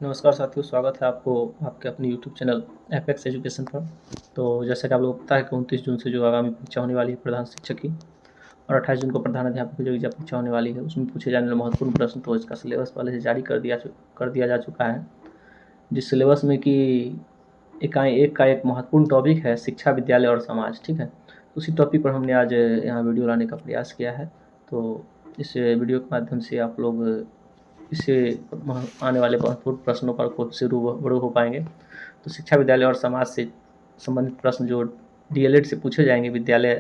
नमस्कार साथियों, स्वागत है आपको आपके अपने यूट्यूब चैनल एपेक्स एजुकेशन पर। तो जैसा कि आप लोगों को पता है कि 29 जून से जो आगामी परीक्षा होने वाली है प्रधान शिक्षक की, और 28 जून को प्रधान अध्यापक की जो एग्जाम परीक्षा होने वाली है, उसमें पूछे जाने वाले महत्वपूर्ण प्रश्न तो इसका सिलेबस पहले से जारी कर दिया जा चुका है। जिस सिलेबस में कि एक का एक महत्वपूर्ण टॉपिक है शिक्षा, विद्यालय और समाज। ठीक है, उसी टॉपिक पर हमने आज यहाँ वीडियो लाने का प्रयास किया है। तो इस वीडियो के माध्यम से आप लोग इससे आने वाले महत्वपूर्ण प्रश्नों पर खुद से रूबरू हो पाएंगे। तो शिक्षा, विद्यालय और समाज से संबंधित प्रश्न जो डीएलएड से पूछे जाएंगे विद्यालय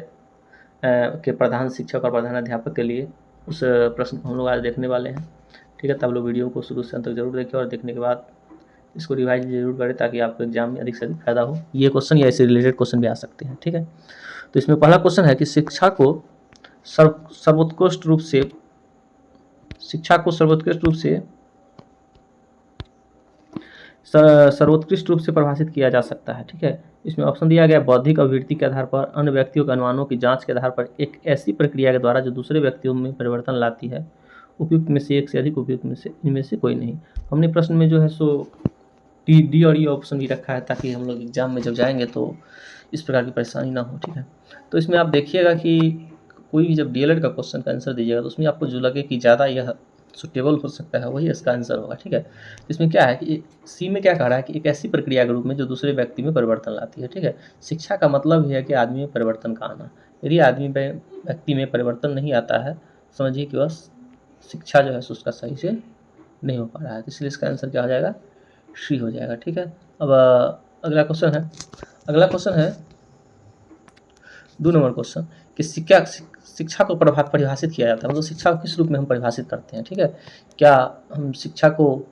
के प्रधान शिक्षक और प्रधान अध्यापक के लिए, उस प्रश्न को हम लोग आज देखने वाले हैं। ठीक है, तब लोग वीडियो को शुरू से अंत तक जरूर देखें और देखने के बाद इसको रिवाइज जरूर करें ताकि आपको एग्जाम में अधिक से अधिक फायदा हो। ये क्वेश्चन या इससे रिलेटेड क्वेश्चन भी आ सकते हैं। ठीक है, तो इसमें पहला क्वेश्चन है कि शिक्षा को सर्वोत्कृष्ट रूप से परिभाषित किया जा सकता है। ठीक है, इसमें ऑप्शन दिया गया बौद्धिक अभिवृत्ति के आधार पर, अन्य व्यक्तियों के अनुमानों की जांच के आधार पर, एक ऐसी प्रक्रिया के द्वारा जो दूसरे व्यक्तियों में परिवर्तन लाती है, उपयुक्त में से एक से अधिक, उपयुक्त में से इनमें से कोई नहीं। हमने प्रश्न में जो है सो डी और ई ऑप्शन भी रखा है ताकि हम लोग एग्जाम में जब जाएंगे तो इस प्रकार की परेशानी ना हो। ठीक है, तो इसमें आप देखिएगा कि कोई भी जब डीएलएड का क्वेश्चन का आंसर दीजिएगा तो उसमें आपको जो लगे कि ज़्यादा यह सुटेबल हो सकता है वही इसका आंसर होगा। ठीक है, इसमें क्या है कि सी में क्या कह रहा है कि एक ऐसी प्रक्रिया के रूप में जो दूसरे व्यक्ति में परिवर्तन लाती है। ठीक है, शिक्षा का मतलब ही है कि आदमी में परिवर्तन का आना। यदि आदमी में व्यक्ति में परिवर्तन नहीं आता है, समझिए कि बस शिक्षा जो है उसका सही से नहीं हो पा रहा है। तो इसलिए इसका आंसर क्या हो जाएगा, सी हो जाएगा। ठीक है, अब अगला क्वेश्चन है 2 नंबर क्वेश्चन कि शिक्षा को परिभाषित किया जाता है, मतलब शिक्षा को किस रूप में हम परिभाषित करते हैं। ठीक है, क्या हम शिक्षा को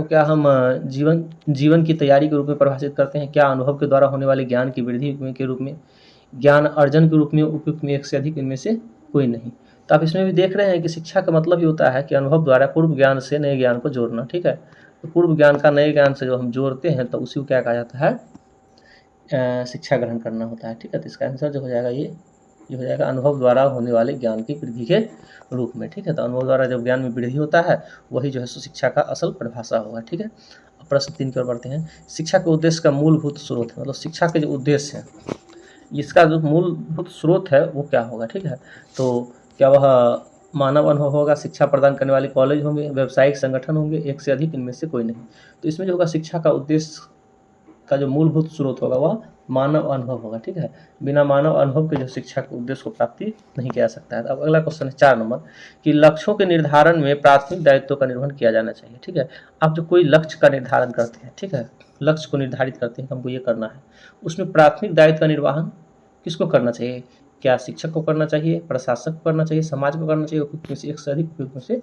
क्या हम जीवन की तैयारी के रूप में परिभाषित करते हैं, क्या अनुभव के द्वारा होने वाले ज्ञान की वृद्धि के रूप में, ज्ञान अर्जन के रूप में, उपयुक्त में एक से अधिक, इनमें से कोई नहीं। तो आप इसमें भी देख रहे हैं कि शिक्षा का मतलब ही होता है कि अनुभव द्वारा पूर्व ज्ञान से नए ज्ञान को जोड़ना। ठीक है, तो पूर्व ज्ञान का नए ज्ञान से जो हम जोड़ते हैं तो उसी को क्या कहा जाता है, शिक्षा ग्रहण करना होता है। ठीक है, तो इसका आंसर जो हो जाएगा ये हो जाएगा अनुभव द्वारा होने वाले ज्ञान की वृद्धि के रूप में। ठीक है, तो अनुभव द्वारा जब ज्ञान में वृद्धि होता है वही जो है शिक्षा का असल परिभाषा होगा। ठीक है, अब प्रश्न 3 की ओर बढ़ते हैं। शिक्षा के उद्देश्य का मूलभूत स्रोत है, मतलब शिक्षा के जो उद्देश्य है इसका जो मूलभूत स्रोत है वो क्या होगा। ठीक है, तो क्या वह मानव अनुभव होगा, शिक्षा प्रदान करने वाले कॉलेज होंगे, व्यावसायिक संगठन होंगे, एक से अधिक, इनमें से कोई नहीं। तो इसमें जो होगा शिक्षा का उद्देश्य का जो मूलभूत स्रोत होगा वह मानव अनुभव होगा। ठीक है, बिना मानव अनुभव के जो शिक्षा के उद्देश्य को प्राप्ति नहीं किया जा सकता है। अब अगला क्वेश्चन है 4 नंबर कि लक्ष्यों के निर्धारण में प्राथमिक दायित्व का निर्वहन किया जाना चाहिए। ठीक है, आप जो कोई लक्ष्य का निर्धारण करते हैं, ठीक है, लक्ष्य को निर्धारित करते हैं हमको ये करना है, उसमें प्राथमिक दायित्व का निर्वहन किसको करना चाहिए, क्या शिक्षक को करना चाहिए, प्रशासक को करना चाहिए, समाज को करना चाहिए, उपयुक्त में से एक से अधिक, उपयुक्त में से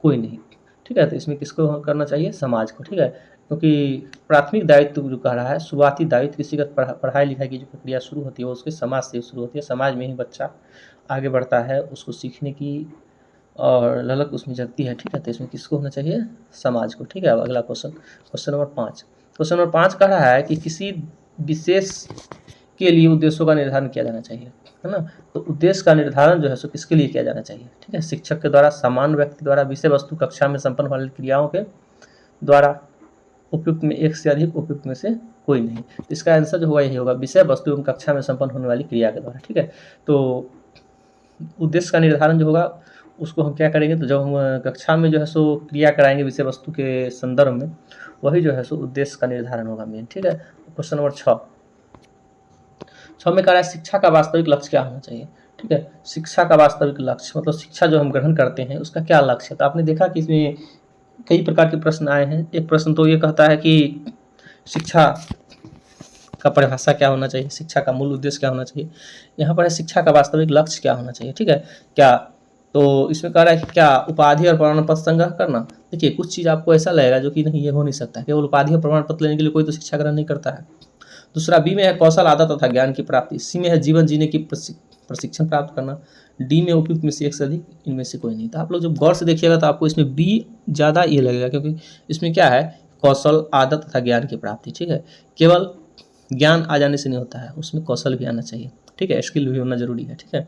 कोई नहीं। ठीक है, तो इसमें किसको करना चाहिए, समाज को। ठीक है, क्योंकि प्राथमिक दायित्व जो कह रहा है, शुरुआती दायित्व किसी का पढ़ाई लिखाई की जो प्रक्रिया शुरू होती है वो उसके समाज से शुरू होती है। समाज में ही बच्चा आगे बढ़ता है, उसको सीखने की और ललक उसमें जगती है। ठीक है, तो इसमें किसको होना चाहिए, समाज को। ठीक है, अब अगला क्वेश्चन नंबर 5 कह रहा है कि किसी विशेष के लिए उद्देश्यों का निर्धारण किया जाना चाहिए, है ना। तो उद्देश्य का निर्धारण जो है सो किसके लिए किया जाना चाहिए। ठीक है, शिक्षक के द्वारा, सामान्य व्यक्ति द्वारा, विषय वस्तु कक्षा में संपन्न वाली क्रियाओं के द्वारा, उपयुक्त में एक से अधिक, उपयुक्त में से कोई नहीं। तो इसका आंसर जो होगा यही होगा, विषय वस्तु एवं कक्षा में संपन्न होने वाली क्रिया के द्वारा। ठीक है, तो उद्देश्य का निर्धारण जो होगा उसको हम क्या करेंगे, तो जब हम कक्षा में जो है सो क्रिया कराएंगे विषय वस्तु के संदर्भ में, वही जो है सो उद्देश्य का निर्धारण होगा मेन। ठीक है, क्वेश्चन नंबर 6 में कह रहा है शिक्षा का वास्तविक लक्ष्य क्या होना चाहिए। ठीक है, शिक्षा का वास्तविक लक्ष्य मतलब शिक्षा जो हम ग्रहण करते हैं उसका क्या लक्ष्य है। तो आपने देखा कि इसमें कई प्रकार के प्रश्न आए हैं। एक प्रश्न तो ये कहता है कि शिक्षा का परिभाषा क्या होना चाहिए, शिक्षा का मूल उद्देश्य क्या होना चाहिए। यहाँ पर है शिक्षा का वास्तविक लक्ष्य क्या होना चाहिए। ठीक है, क्या, तो इसमें कह रहा है कि क्या उपाधि और प्रमाण पत्र संग्रह करना। देखिए, कुछ चीज़ आपको ऐसा लगेगा जो कि नहीं, ये हो नहीं सकता, केवल उपाधि और प्रमाण पत्र लेने के लिए कोई तो शिक्षा ग्रहण नहीं करता है। दूसरा, बी में है कौशल, आदत तथा ज्ञान की प्राप्ति। सी में है जीवन जीने की प्रशिक्षण प्राप्त करना। डी में उपयुक्त में से एक से अधिक, इनमें से कोई नहीं। तो आप लोग जब गौर से देखिएगा तो आपको इसमें बी ज़्यादा ये लगेगा, क्योंकि इसमें क्या है, कौशल, आदत तथा ज्ञान की प्राप्ति। ठीक है, केवल ज्ञान आ जाने से नहीं होता है, उसमें कौशल भी आना चाहिए। ठीक है, स्किल भी होना जरूरी है। ठीक है,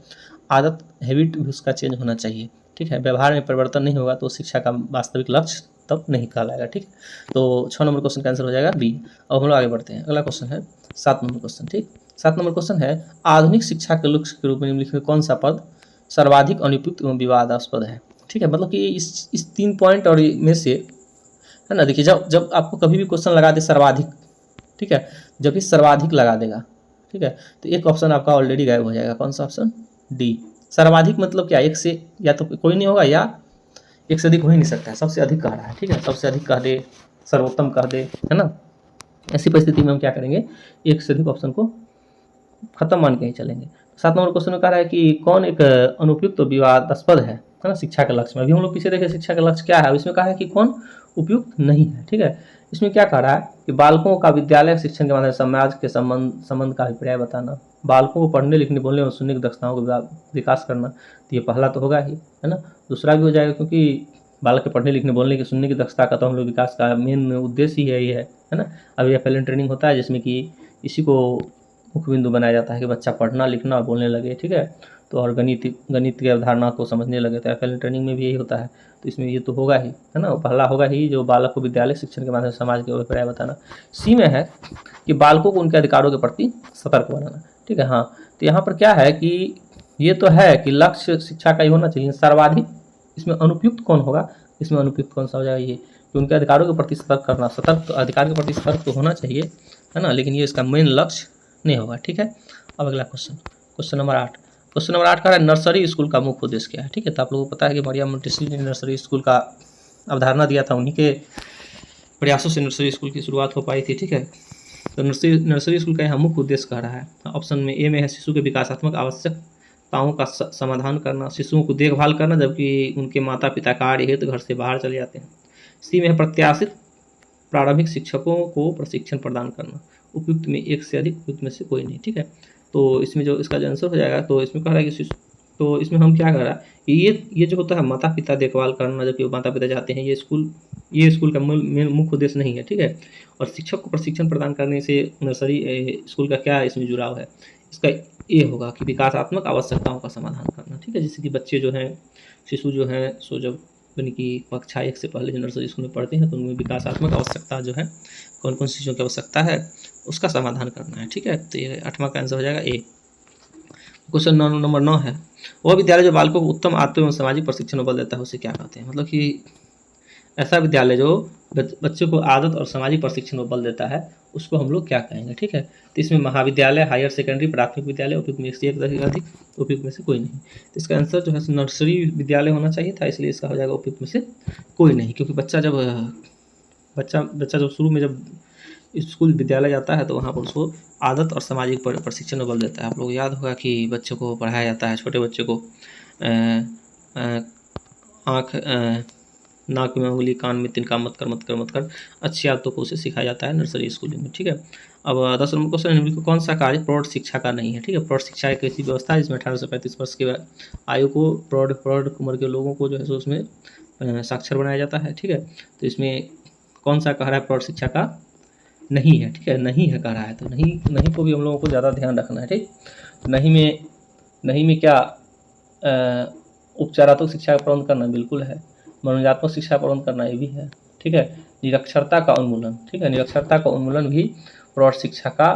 आदत, हैबिट भी उसका चेंज होना चाहिए। ठीक है, व्यवहार में परिवर्तन नहीं होगा तो शिक्षा का वास्तविक लक्ष्य तब नहीं कहलाएगा। ठीक, तो 6 नंबर क्वेश्चन का आंसर हो जाएगा बी। अब हम लोग आगे बढ़ते हैं, अगला क्वेश्चन है 7 नंबर क्वेश्चन। ठीक, 7 नंबर क्वेश्चन है आधुनिक शिक्षा के लक्ष्य के रूप में निम्नलिखित में कौन सा पद सर्वाधिक अनुपयुक्त एवं विवादास्पद है। ठीक है, मतलब कि इस 3 पॉइंट और में से, है ना, देखिए जब जब आपको कभी भी क्वेश्चन लगा दे सर्वाधिक, ठीक है, जब भी सर्वाधिक लगा देगा, ठीक है, तो एक ऑप्शन आपका ऑलरेडी गायब हो जाएगा। कौन सा ऑप्शन? डी। सर्वाधिक मतलब क्या, एक से या तो कोई नहीं होगा या एक से अधिक हो ही नहीं सकता है, सबसे अधिक कह रहा है। ठीक है, सबसे अधिक कह दे, सर्वोत्तम कह दे, है ना, ऐसी परिस्थिति में हम क्या करेंगे, एक से अधिक ऑप्शन को खत्म मान के ही चलेंगे। 7 नंबर क्वेश्चन में कह रहा है कि कौन एक अनुपयुक्त तो विवादास्पद है ना, शिक्षा के लक्ष्य में। अभी हम लोग पीछे देखे शिक्षा का लक्ष्य क्या है, इसमें कहा है कि कौन उपयुक्त नहीं है। ठीक है, इसमें क्या कह रहा है कि बालकों का विद्यालय शिक्षण के माध्यम से समाज के संबंध का अभिप्राय बताना, बालकों को पढ़ने लिखने बोलने और सुनने की दक्षताओं का विकास करना, तो ये पहला तो होगा ही, है ना। दूसरा भी हो जाएगा, क्योंकि बालक के पढ़ने लिखने बोलने की सुनने की दक्षता का तो हम लोग विकास का मेन उद्देश्य ही यही है ना। अभी एफएलएन ट्रेनिंग होता है जिसमें कि इसी को मुख्य बिंदु बनाया जाता है कि बच्चा पढ़ना लिखना और बोलने लगे। ठीक है, तो और गणित की अवधारणा को समझने लगे, तो एफएलएन ट्रेनिंग में भी यही होता है। तो इसमें ये तो होगा ही, है ना, पहला होगा ही जो बालक को विद्यालय शिक्षण के माध्यम से समाज के अभिप्राय बताना। सी में है कि बालकों को उनके अधिकारों के प्रति सतर्क बनाना। ठीक है, हाँ, तो यहाँ पर क्या है कि ये तो है कि लक्ष्य शिक्षा का ही होना चाहिए, सर्वाधिक इसमें अनुपयुक्त कौन होगा, इसमें अनुपयुक्त कौन सा हो जाएगा, ये कि उनके अधिकारों के प्रति सतर्क करना। सतर्क, अधिकार के प्रति सतर्क तो होना चाहिए, है ना, लेकिन ये इसका मेन लक्ष्य नहीं होगा। ठीक है, अब अगला question, question number 8। Question number 8 का है नर्सरी स्कूल का मुख्य उद्देश्य क्या है। ठीक है, तो आप लोगों को पता है कि मरियम मोंटेसरी ने नर्सरी स्कूल का अवधारणा दिया था, उन्हीं के प्रयासों से नर्सरी स्कूल की शुरुआत हो पाई थी। ठीक है, तो नर्सरी स्कूल का यहाँ मुख्य उद्देश्य कह रहा है, ऑप्शन में ए में है शिशु के विकासात्मक आवश्यकताओं का समाधान करना, शिशुओं को देखभाल करना जबकि उनके माता पिता कार्य हेतु घर से बाहर चले जाते हैं। सी में है प्रत्याशित प्रारंभिक शिक्षकों को प्रशिक्षण प्रदान करना, उपयुक्त में एक से अधिक, उपयुक्त में से कोई नहीं। ठीक है, तो इसमें जो इसका जो आंसर हो जाएगा, तो इसमें कह रहा है कि तो इसमें हम क्या कर रहा है कि ये जो होता है माता पिता देखभाल करना, जबकि माता पिता जाते हैं, ये स्कूल का मुख्य उद्देश्य नहीं है। ठीक है, और शिक्षक को प्रशिक्षण प्रदान करने से नर्सरी स्कूल का क्या इसमें जुड़ाव है, इसका ये होगा कि विकासात्मक आवश्यकताओं का समाधान करना। ठीक है, जैसे कि बच्चे जो हैं, शिशु जो हैं, सो जब यानी कि कक्षा 1 से पहले जो नर्सरी स्कूल में पढ़ते हैं तो उनमें विकासात्मक आवश्यकता जो है, कौन कौन सी चीज़ों की आवश्यकता है, उसका समाधान करना है। ठीक है, तो ये 8वां का आंसर हो जाएगा ए। क्वेश्चन नंबर 9 है, वह विद्यालय जो बालकों को उत्तम आत्म एवं सामाजिक प्रशिक्षण बल देता है उसे क्या कहते हैं। मतलब कि ऐसा विद्यालय जो बच्चों को आदत और सामाजिक प्रशिक्षण में बल देता है उसको हम लोग क्या कहेंगे। ठीक है, तो इसमें महाविद्यालय, हायर सेकेंडरी, प्राथमिक विद्यालय, उपयुक्त में से एक अधिक, उपयुक्त में से कोई नहीं। तो इसका आंसर जो है नर्सरी विद्यालय होना चाहिए था, इसलिए इसका हो जाएगा उपयुक्त में से कोई नहीं, क्योंकि बच्चा जब शुरू में जब स्कूल विद्यालय जाता है तो वहाँ पर उसको आदत और सामाजिक प्रशिक्षण में बल देता है। आप लोग याद होगा कि बच्चों को पढ़ाया जाता है, छोटे बच्चे को आँख, नाक में उंगली, कान में तिनका मत कर अच्छी आदतों को उसे सिखाया जाता है नर्सरी स्कूलिंग में। ठीक है, अब 10 नंबर क्वेश्चन, निम्नलिखित कौन सा कार्य प्रौढ़ शिक्षा का नहीं है। ठीक है, प्रौढ़ शिक्षा एक ऐसी व्यवस्था है जिसमें 18 से 35 वर्ष के आयु को प्रौढ़ उम्र के लोगों को जो है सो उसमें साक्षर बनाया जाता है। ठीक है, तो इसमें कौन सा कह रहा है प्रौढ़ शिक्षा का नहीं है। ठीक है, नहीं है कह रहा है, तो नहीं को भी हम लोगों को ज़्यादा ध्यान रखना है। ठीक, नहीं में क्या उपचारात्मक शिक्षा प्रबंध करना बिल्कुल है, मनोरंजनात्मक शिक्षा प्रबंध करना ये भी है। ठीक है, निरक्षरता का उन्मूलन, ठीक है, निरक्षरता का उन्मूलन भी प्रौढ़ शिक्षा का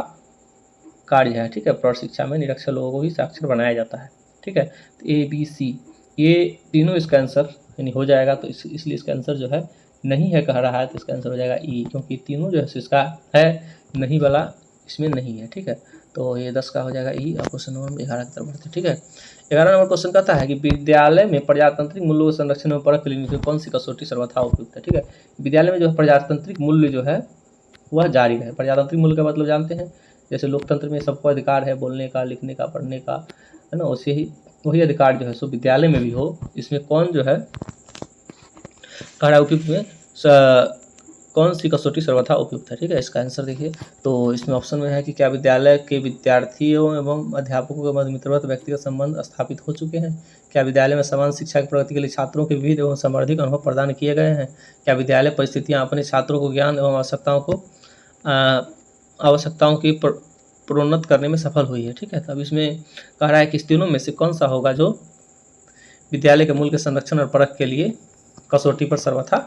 कार्य है। ठीक है, प्रौढ़ शिक्षा में निरक्षर लोगों को भी साक्षर बनाया जाता है। ठीक है, तो ए बी सी ये तीनों इसका आंसर यानी हो जाएगा, तो इसलिए इसका आंसर जो है नहीं है कह रहा है, तो इसका आंसर हो जाएगा ई, क्योंकि तीनों जो है इसका है नहीं वाला इसमें नहीं है। ठीक है, तो ये 10 का हो जाएगा ई। और क्वेश्चन नंबर 11 की तरफ बढ़ते हैं। ठीक है, 11 नंबर क्वेश्चन कहता है कि विद्यालय में प्रजातांत्रिक मूल्यों के संरक्षण में परख के लिए कौन सी कसौटी सर्वथा उपयुक्त है। ठीक है, विद्यालय में जो प्रजातांत्रिक मूल्य जो है वह जारी रहे। प्रजातांत्रिक मूल्य का मतलब जानते हैं, जैसे लोकतंत्र में सबको अधिकार है बोलने का, लिखने का, पढ़ने का, है ना, वैसे ही वही अधिकार जो है सो विद्यालय में भी हो। इसमें कौन जो है कह रहा है उपयुक्त में कौन सी कसौटी सर्वथा उपयुक्त है। ठीक है, इसका आंसर देखिए, तो इसमें ऑप्शन में है कि क्या विद्यालय के विद्यार्थियों एवं अध्यापकों के मध्य मित्रवत व्यक्तिगत संबंध स्थापित हो चुके हैं, क्या विद्यालय में समान शिक्षा की प्रगति के लिए छात्रों के विविध एवं समृद्धिक अनुभव प्रदान किए गए हैं, क्या विद्यालय परिस्थितियां अपने छात्रों को ज्ञान एवं आवश्यकताओं की प्रोन्नत करने में सफल हुई है। ठीक है, तब इसमें कह रहा है कि इस तीनों में से कौन सा होगा जो विद्यालय के मूल्य के संरक्षण और परख के लिए कसौटी पर सर्वथा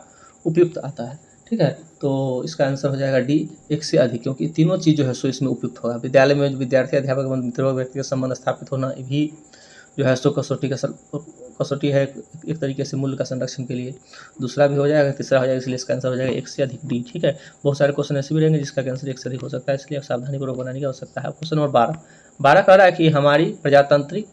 उपयुक्त आता है। ठीक है, तो इसका आंसर हो जाएगा डी, एक से अधिक, क्योंकि तीनों चीज़ जो है सो इसमें उपयुक्त होगा। विद्यालय में विद्यार्थी अध्यापक मित्रों व्यक्तिगत संबंध स्थापित होना भी जो है सो कसौटी है एक तरीके से मूल्य का संरक्षण के लिए। दूसरा भी हो जाएगा, तीसरा हो जाएगा, इसलिए इसका आंसर हो जाएगा एक से अधिक, डी। ठीक है, बहुत सारे क्वेश्चन ऐसे भी रहेंगे जिसका आंसर एक से अधिक हो सकता है, इसलिए सावधानीपूर्वक बनाने की आवश्यकता है। क्वेश्चन नंबर 12 कह रहा है कि हमारी प्रजातांत्रिक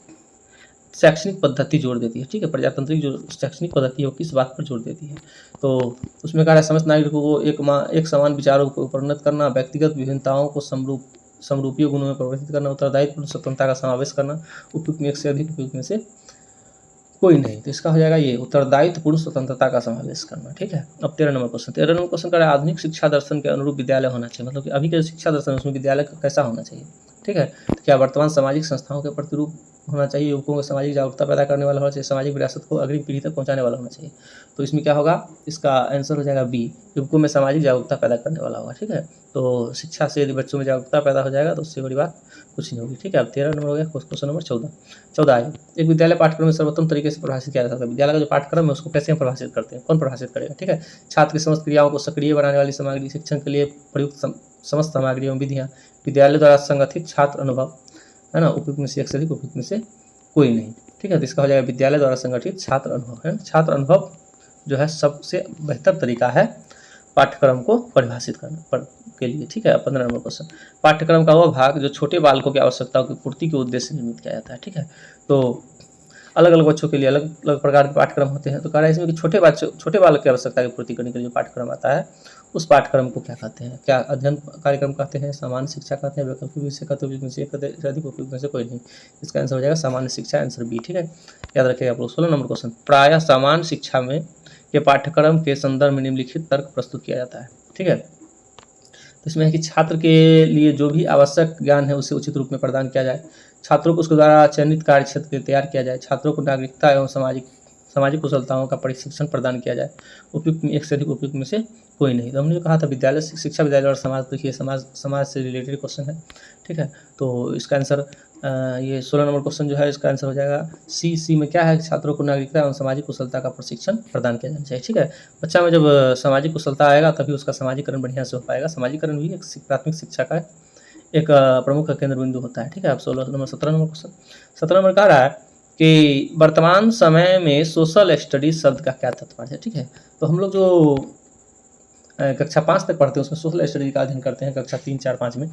शैक्षणिक पद्धति जोड़ देती है। ठीक है, प्रजातांत्रिक जो शैक्षणिक पद्धति है वो किस बात पर जोड़ देती है? तो उसमें कह रहा है समस्त नागरिकों को एक समान विचारों को प्रोन्नत करना, व्यक्तिगत विभिन्नताओं को समरूपीय गुणों में परिवर्तित करना, उत्तरदायित्व स्वतंत्रता का समावेश करना, उपयुक्त में एक से अधिक, उपयुक्त में से कोई नहीं। तो इसका हो जाएगा ये, उत्तरदायित्व पूर्ण स्वतंत्रता का समावेश करना। ठीक है, अब 13 नंबर क्वेश्चन कर रहा है आधुनिक शिक्षा दर्शन के अनुरूप विद्यालय होना चाहिए, मतलब कि अभी के शिक्षा दर्शन उसमें विद्यालय कैसा होना चाहिए। ठीक है, तो क्या वर्तमान सामाजिक संस्थाओं के प्रतिरूप होना चाहिए, युवकों को सामाजिक जागरूकता पैदा करने वाला होना चाहिए, सामाजिक विरासत को अग्रिम पीढ़ी तक पहुंचाने वाला होना चाहिए। तो इसमें क्या होगा, इसका आंसर हो जाएगा बी, युवकों में सामाजिक जागरूकता पैदा करने वाला होगा। ठीक है, तो शिक्षा से यदि बच्चों में जागरूकता पैदा हो जाएगा तो उससे बड़ी बात कुछ नहीं होगी। ठीक है, अब 13 नंबर हो गया। क्वेश्चन नंबर 14 है, एक विद्यालय पाठ्यक्रम में सर्वोत्तम तरीके से परिभाषित किया जा सकता है। विद्यालय का जो पाठ्यक्रम है उसको कैसे हम परिभाषित करते हैं, कौन परिभाषित करेगा? ठीक है, छात्र की समस्त क्रियाओं को सक्रिय बनाने वाली सामग्री, शिक्षण के लिए प्रयुक्त समस्त सामग्री एवं विधियाँ, विद्यालय द्वारा संगठित छात्र अनुभव, है ना, उपयुक्त में से एक से अधिक, उपयुक्त में से कोई नहीं। ठीक है, तो इसका हो जाएगा विद्यालय द्वारा संगठित छात्र अनुभव है। छात्र अनुभव जो है सबसे बेहतर तरीका है पाठ्यक्रम को परिभाषित करने के लिए। ठीक है, 15 नंबर क्वेश्चन, पाठ्यक्रम का वह भाग जो छोटे बालकों की आवश्यकताओं की पूर्ति के उद्देश्य से निर्मित किया जाता है। ठीक है, तो अलग अलग बच्चों के लिए अलग अलग प्रकार के पाठ्यक्रम होते हैं। तो कह रहा है इसमें कि छोटे बालक की आवश्यकता की पूर्ति करने के लिए जो पाठ्यक्रम आता है उस पाठ्यक्रम को क्या कहते हैं? क्या अध्ययन कार्यक्रम कहते हैं, सामान्य शिक्षा कहते हैं, वैकल्पिक विषय कहते हैं, उपयुक्त में से अधिक, उपयुक्त में से कोई नहीं। इसका आंसर हो जाएगा सामान्य शिक्षा, आंसर बी। ठीक है, याद रखिएगा आप लोग। 16 नंबर क्वेश्चन, प्रायः सामान्य शिक्षा में के पाठ्यक्रम के संदर्भ में निम्नलिखित तर्क प्रस्तुत किया जाता है। ठीक है, तो इसमें है कि छात्र के लिए जो भी आवश्यक ज्ञान है उसे उचित रूप में प्रदान किया जाए, छात्रों को उसके द्वारा चयनित कार्य क्षेत्र के लिए तैयार किया जाए, छात्रों को नागरिकता एवं सामाजिक कुशलताओं का प्रशिक्षण प्रदान किया जाए, उपयुक्त में एक से अधिक, उपयुक्त में से कोई नहीं। तो हमने जो कहा था विद्यालय शिक्षा, विद्यालय और समाज, देखिए समाज से रिलेटेड क्वेश्चन है। ठीक है, तो इसका आंसर ये 16 नंबर क्वेश्चन जो है इसका आंसर हो जाएगा सी में क्या है, छात्रों को नागरिकता एवं सामाजिक कुशलता का प्रशिक्षण प्रदान किया जाना चाहिए। ठीक है, बच्चा में जब सामाजिक कुशलता आएगा तभी उसका सामाजिकरण बढ़िया से हो पाएगा। सामाजिकरण भी एक प्राथमिक शिक्षा का एक प्रमुख केंद्र बिंदु होता है। ठीक है, अब 17 नंबर क्वेश्चन, 17 नंबर कह रहा है कि वर्तमान समय में सोशल स्टडीज शब्द का क्या तात्पर्य है। ठीक है, तो हम लोग जो कक्षा 5 तक पढ़ते हैं उसमें सोशल स्टडीज का अध्ययन करते हैं, कक्षा 3, 4, 5 में।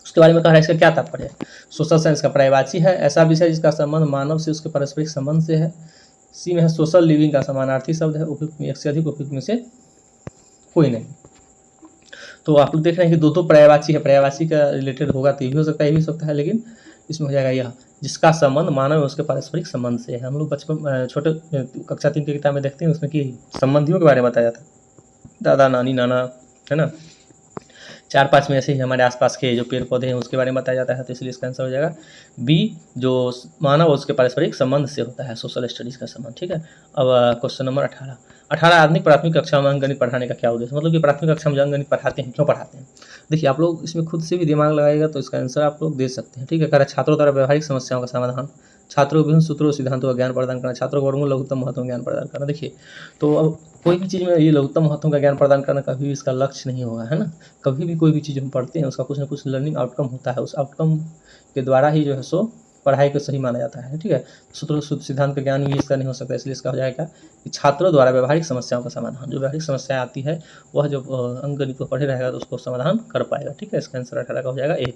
उसके बारे में कह रहा है इसका क्या तात्पर्य है। सोशल साइंस का पर्यायवाची है, ऐसा विषय जिसका संबंध मानव से उसके पारस्परिक संबंध से है। सी में है सोशल लिविंग का समानार्थी शब्द है, उपयुक्त में एक से अधिक, उपयुक्त में से कोई नहीं। तो आप लोग देख रहे हैं कि दो पर्यायवाची है, पर्यायवाची का रिलेटेड होगा तो ये भी हो सकता है, ये भी हो सकता है, लेकिन इसमें हो जाएगा यह जिसका संबंध मानव उसके पारस्परिक संबंध से है। हम लोग बचपन छोटे कक्षा 3 की किताब में देखते हैं उसमें कि संबंधियों के बारे में बताया जाता है, दादा नानी नाना, है ना, 4-5 में ऐसे ही हमारे आसपास के जो पेड़ पौधे हैं उसके बारे में बताया जाता है। तो इसलिए इसका आंसर हो जाएगा बी, जो मानव उसके पारस्परिक संबंध से होता है, सोशल स्टडीज का संबंध। ठीक है, अब क्वेश्चन नंबर 18 आधुनिक प्राथमिक कक्षा में अंकगणित पढ़ाने का क्या उद्देश्य, मतलब कि प्राथमिक कक्षा में जो अंकगणित पढ़ाते हैं क्यों पढ़ाते हैं। देखिए आप लोग इसमें खुद से भी दिमाग लगाइएगा तो इसका आंसर आप लोग दे सकते हैं। ठीक है, कह रहा है छात्रों द्वारा व्यवहारिक समस्याओं का समाधान, छात्रों को विभिन्न सूत्रों सिद्धांतों का ज्ञान प्रदान करना, छात्रों को वर्गमूल लघुत्तम महत्व ज्ञान प्रदान करना। देखिए तो अब कोई भी चीज़ में ये लघुत्तम महत्व का ज्ञान प्रदान करना कभी भी इसका लक्ष्य नहीं होगा, है ना। कभी भी कोई भी चीज़ हम पढ़ते हैं उसका कुछ ना कुछ लर्निंग आउटकम होता है, उस आउटकम के द्वारा ही जो है सो पढ़ाई को सही माना जाता है। ठीक है, सूत्र सिद्धांत का ज्ञान भी इसका नहीं हो सकता, इसलिए इसका हो जाएगा कि छात्रों द्वारा व्यवहारिक समस्याओं का समाधान, जो व्यवहारिक समस्या आती है वह जो अंकगणित को पढ़े रहेगा तो उसको समाधान कर पाएगा। ठीक है, इसका आंसर 18 का हो जाएगा ए।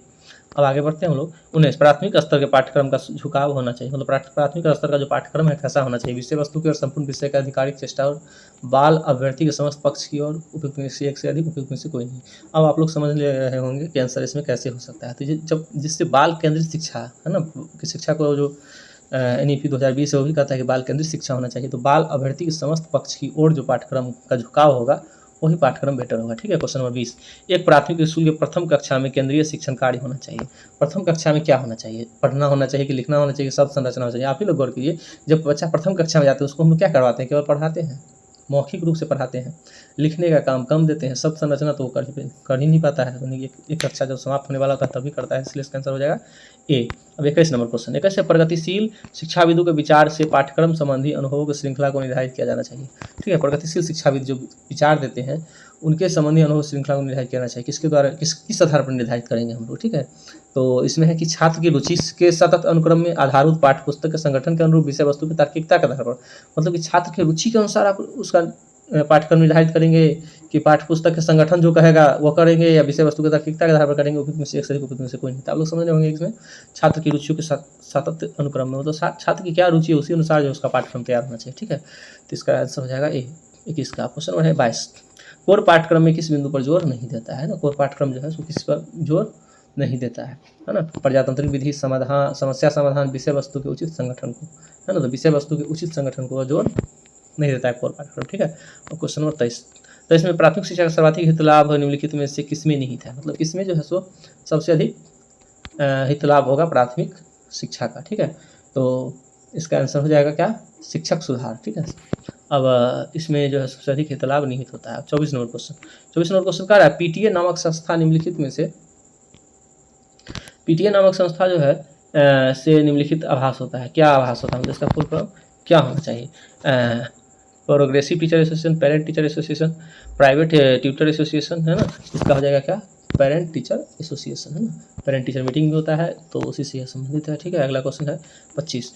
अब आगे बढ़ते हैं हम लोग। 19 प्राथमिक स्तर के पाठ्यक्रम का झुकाव होना चाहिए, मतलब प्राथमिक स्तर का जो पाठ्यक्रम है कैसा होना चाहिए, विषय वस्तु की और संपूर्ण विषय का आधिकारिक चेष्टा और बाल अभ्यर्थी के समस्त पक्ष की और उपयुक्त में से एक से अधिक, उपयुक्त में से कोई नहीं। अब आप लोग समझ ले रहे होंगे कि आंसर इसमें कैसे हो सकता है। तो जब जिससे बाल केंद्रित शिक्षा है ना, कि शिक्षा को जो NEP 2020 है वो भी कहता है कि बाल केंद्रित शिक्षा होना चाहिए, तो बाल अभ्यर्थी के समस्त पक्ष की ओर जो पाठ्यक्रम का झुकाव होगा वही पाठ्यक्रम बेटर होगा। ठीक है, क्वेश्चन नंबर 20, एक प्राथमिक स्कूल के प्रथम कक्षा में केंद्रीय शिक्षण कार्य होना चाहिए। प्रथम कक्षा में क्या होना चाहिए, पढ़ना होना चाहिए कि लिखना होना चाहिए, सब संरचना होना चाहिए। आप ही लोग गौर कीजिए, जब बच्चा प्रथम कक्षा में जाते हैं उसको हम क्या करवाते हैं, केवल पढ़ाते हैं, मौखिक रूप से पढ़ाते हैं, लिखने का काम कम देते हैं, सब संरचना तो वो कर ही नहीं पाता है। एक कक्षा जब समाप्त होने वाला होता है तभी करता है, इसलिए इसका आंसर हो जाएगा ए। अब 21 नंबर क्वेश्चन, 21 है प्रगतिशील शिक्षाविदों के विचार से पाठ्यक्रम संबंधी अनुभवों की श्रृंखला को निर्धारित किया जाना चाहिए। ठीक है, प्रगतिशील शिक्षाविद जो विचार देते हैं उनके संबंधी अनुभव श्रृंखला को निर्धारित करना चाहिए। किसके द्वारा, किस आधार पर निर्धारित करेंगे हम लोग। ठीक है, तो इसमें है कि छात्र की रुचि के सतत अनुक्रम में आधारभूत पाठ्य पुस्तक के संगठन के अनुरूप विषय वस्तु की तार्किकता के आधार पर, मतलब कि छात्र की रुचि के अनुसार आप उसका पाठ्यक्रम निर्धारित करेंगे कि पाठ्य पुस्तक के संगठन जो कहेगा वो करेंगे, या विषय वस्तु की तार्किकता के आधार पर करेंगे। उपयुक्त में से एक से अधिक, उपयुक्त में से कोई नहीं। तो आप लोग समझ रहे होंगे इसमें छात्र की रुचियों के सतत अनुक्रम में, मतलब छात्र की क्या रुचि है उसी अनुसार जो उसका पाठ्यक्रम तैयार होना चाहिए। ठीक है, तो इसका आंसर हो जाएगा ए। 21 का क्वेश्चन नंबर है 22, कोर पाठ्यक्रम में किस बिंदु पर जोर नहीं देता है ना। कोर पाठ्यक्रम जो है उसको किस पर जोर नहीं देता है ना। प्रजातांत्रिक विधि, समाधान, समस्या समाधान, विषय वस्तु के उचित संगठन को, है ना। तो विषय वस्तु के उचित संगठन को जोर नहीं देता है कोर पाठ्यक्रम। ठीक है, और क्वेश्चन नंबर 23, तो इसमें प्राथमिक शिक्षा का सर्वाधिक हित लाभ निम्नलिखित में से किसमें निहित है, मतलब इसमें जो है सो सबसे अधिक हित लाभ होगा प्राथमिक शिक्षा का। ठीक है, तो इसका आंसर हो जाएगा क्या, शिक्षक सुधार। ठीक है, अब इसमें जो है सबसे अधिक हित लाभ निहित होता है। 24 नंबर क्वेश्चन, 24 नंबर क्वेश्चन कह रहा है पीटीए नामक संस्था निम्नलिखित में से, पीटीए नामक संस्था जो है से निम्नलिखित आभास होता है। क्या आभास होता है, मतलब इसका फुल फॉर्म क्या होना चाहिए। Progressive teacher association, parent teacher association, private tutor association, है ना। इसका हो जाएगा क्या, पेरेंट टीचर एसोसिएशन, है ना। पेरेंट टीचर मीटिंग भी होता है तो उसी से संबंधित है। ठीक है, अगला क्वेश्चन है 25,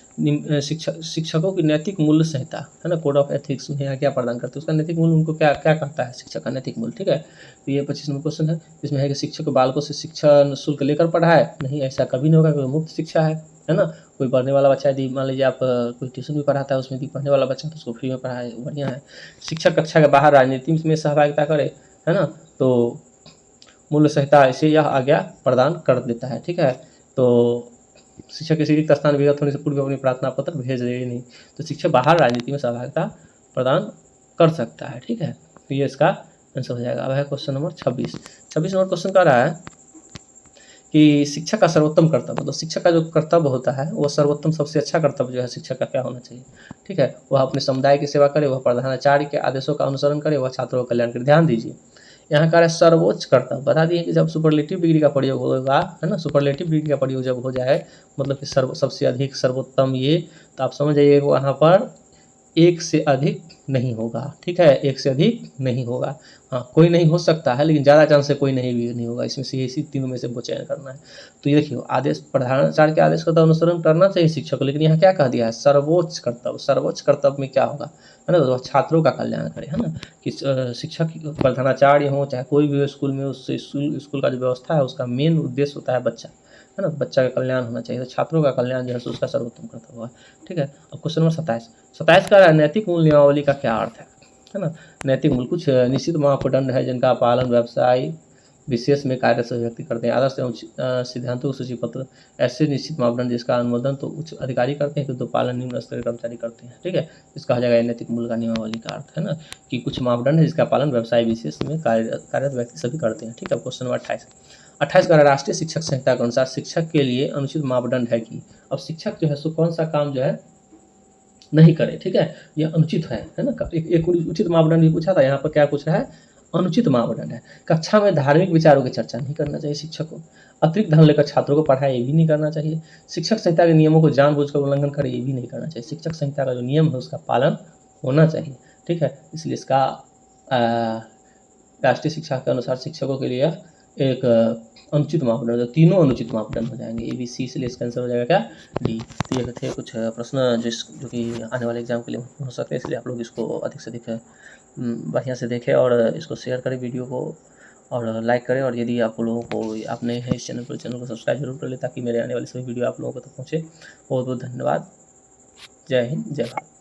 शिक्षकों की नैतिक मूल्य संहिता, है ना, कोड ऑफ एथिक्स में यहाँ क्या प्रदान करते हैं, उसका नैतिक मूल्य उनको क्या क्या कहता है, शिक्षक का नैतिक मूल्य। ठीक है, तो ये 25 नंबर क्वेश्चन है। इसमें है कि शिक्षक बालकों से शिक्षा शुल्क लेकर पढ़ाए, नहीं ऐसा कभी नहीं होगा, क्योंकि मुफ्त शिक्षा है ना। कोई पढ़ने वाला बच्चा यदि मान लीजिए आप कोई ट्यूशन भी पढ़ाता है उसमें यदि पढ़ने वाला बच्चा तो उसको फ्री में पढ़ाए, बढ़िया है। शिक्षक कक्षा के बाहर राजनीति में सहभागिता करे, है ना, तो मूल्य संहिता इसे यह आज्ञा प्रदान कर देता है। ठीक है, तो शिक्षक किसी रिक्त स्थान विगत होने से पूर्व अपनी प्रार्थना पत्र भेज दे नहीं, तो शिक्षक बाहर राजनीति में सहभागिता प्रदान कर सकता है। ठीक है, तो ये इसका आंसर हो जाएगा। अब है क्वेश्चन नंबर 26, 26 नंबर क्वेश्चन कह रहा है कि शिक्षक का सर्वोत्तम कर्तव्य, मतलब शिक्षक का जो कर्तव्य होता है वो सर्वोत्तम सबसे अच्छा कर्तव्य जो है शिक्षक का क्या होना चाहिए। ठीक है, वह अपने समुदाय की सेवा करे, वह प्रधानाचार्य के आदेशों का अनुसरण करे, वह छात्रों का कल्याण करे। ध्यान दीजिए, यहाँ का सर्वोच्च कर्तव्य बता दिए कि जब सुपरलेटिव डिग्री का प्रयोग होगा, है ना, सुपरलेटिव डिग्री का प्रयोग जब हो जाए, मतलब कि सबसे अधिक सर्वोत्तम ये, तो आप समझ जाइए वहाँ पर एक से अधिक नहीं होगा। ठीक है, एक से अधिक नहीं होगा। हाँ, कोई नहीं हो सकता है लेकिन ज़्यादा चांस है कोई नहीं होगा। इसमें से इसी तीनों में से वो चयन करना है। तो ये देखिए, आदेश प्रधानाचार्य के आदेश का तो अनुसरण करना चाहिए शिक्षक को, लेकिन यहाँ क्या कह दिया है, सर्वोच्च कर्तव्य। सर्वोच्च कर्तव्य में क्या होगा, है ना, तो छात्रों का कल्याण करे, है ना, कि शिक्षक प्रधानाचार्य हो चाहे कोई भी स्कूल में, उस स्कूल का जो व्यवस्था है उसका मेन उद्देश्य होता है बच्चा, है ना, बच्चा का कल्याण होना चाहिए। तो छात्रों का कल्याण जो है उसका सर्वोत्तम कर्तव्य हुआ। ठीक है, अब क्वेश्चन नंबर 27 का नैतिक मूल्य नियमावली का क्या अर्थ है ना। नैतिक मूल्य कुछ निश्चित मापदंड है जिनका पालन व्यवसाय विशेष में कार्य से व्यक्ति करते हैं। आदर्श एवं सिद्धांतों की सूचीपत्र, ऐसे निश्चित मापदंड जिसका अनुमोदन तो उच्च अधिकारी करते हैं किंतु पालन निम्न स्तर के कर्मचारी करते हैं। ठीक है, इसका हो जाएगा नैतिक मूल्य का नियमावली का अर्थ, है ना, कि कुछ मापदंड है जिसका पालन व्यवसाय विशेष में कार्यरत व्यक्ति सभी करते हैं। ठीक है, क्वेश्चन नंबर 28 का राष्ट्रीय शिक्षक संहिता के अनुसार शिक्षक के लिए अनुचित मापदंड है कि, अब शिक्षक जो है सो कौन सा काम जो है नहीं करे। ठीक है, यह अनुचित है ना। एक उचित मापदंड भी पूछा था, यहाँ पर क्या पूछ रहा है, अनुचित मापदंड है। कक्षा में धार्मिक विचारों की चर्चा नहीं करना चाहिए शिक्षक को। अतिरिक्त धन लेकर छात्रों को पढ़ाए, ये भी नहीं करना चाहिए। शिक्षक संहिता के नियमों को जानबूझकर उल्लंघन करे, ये भी नहीं करना चाहिए। शिक्षक संहिता का जो नियम है उसका पालन होना चाहिए। ठीक है, इसलिए इसका राष्ट्रीय शिक्षा के अनुसार शिक्षकों के लिए एक अनुचित मापदंड, तो तीनों अनुचित मापदंड हो जाएंगे ABC, इसलिए इसका आंसर हो जाएगा क्या, D। तो ये थे कुछ प्रश्न जो कि आने वाले एग्जाम के लिए हो सकते हैं, इसलिए आप लोग इसको अधिक से अधिक बढ़िया से देखें और इसको शेयर करें वीडियो को, और लाइक करें। और यदि आप लोगों को आप नए हैं इस चैनल को सब्सक्राइब जरूर कर लें ताकि मेरे आने वाली सभी वीडियो आप लोगों को तक पहुँचे। बहुत बहुत धन्यवाद। जय हिंद, जय भारत।